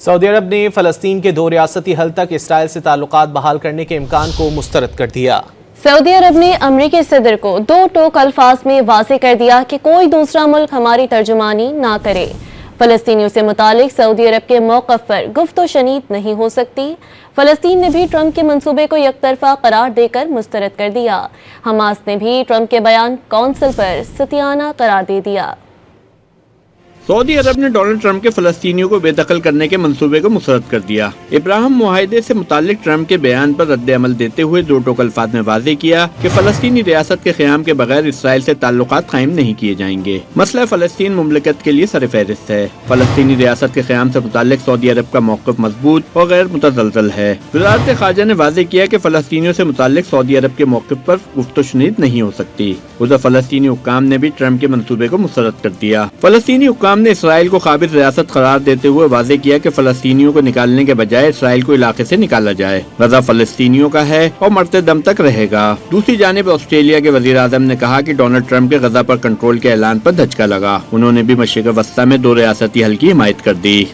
سعودی عرب نے فلسطین کے دو ریاستی حل تک اسرائیل سے تعلقات بحال کرنے کے امکان کو مسترد کر دیا۔ سعودی عرب نے امریکی صدر کو دو ٹوک الفاظ میں واضح کر دیا کہ کوئی دوسرا ملک ہماری ترجمانی نہ کرے۔ فلسطینیوں سے متعلق سعودی عرب کے موقف پر گفت و شنید نہیں ہو سکتی۔ فلسطین نے بھی ٹرمپ کے منصوبے کو یک طرفہ قرار دے کر مسترد کر دیا۔ حماس نے بھی ٹرمپ کے بیان کونسل پر ستیانہ قرار دے دیا۔ سعودی عرب نے ڈونلڈ ٹرمپ کے فلسطینیوں کو بے دخل کرنے کے منصوبے کو مسترد کر دیا۔ ابراہیم معاہدے سے متعلق ٹرمپ کے بیان پر رد عمل دیتے ہوئے دو ٹوک الفاظ میں واضح کیا کہ فلسطینی ریاست کے قیام کے بغیر اسرائیل سے تعلقات قائم نہیں کیے جائیں گے۔ مسئلہ فلسطین مملکت کے لیے سرفہرست ہے۔ فلسطینی ریاست کے قیام سے متعلق سعودی عرب کا موقف مضبوط اور غیر متزلزل ہے۔ وزارت خارجہ نے واضح کیا کہ فلسطینیوں سے متعلق سعودی عرب کے موقف پر گفت و شنید نہیں ہو سکتی۔ ادھر فلسطینی حکام نے بھی ٹرمپ کے منصوبے کو مسترد کر دیا۔ فلسطینی حکام نے اسرائیل کو قابض ریاست قرار دیتے ہوئے واضح کیا کہ فلسطینیوں کو نکالنے کے بجائے اسرائیل کو علاقے سے نکالا جائے۔ غزہ فلسطینیوں کا ہے اور مرتے دم تک رہے گا۔ دوسری جانب آسٹریلیا کے وزیر اعظم نے کہا کہ ڈونلڈ ٹرمپ کے غزہ پر کنٹرول کے اعلان پر دھچکا لگا۔ انہوں نے بھی مشرق وسطی میں دو ریاستی حل کی حمایت کر دی۔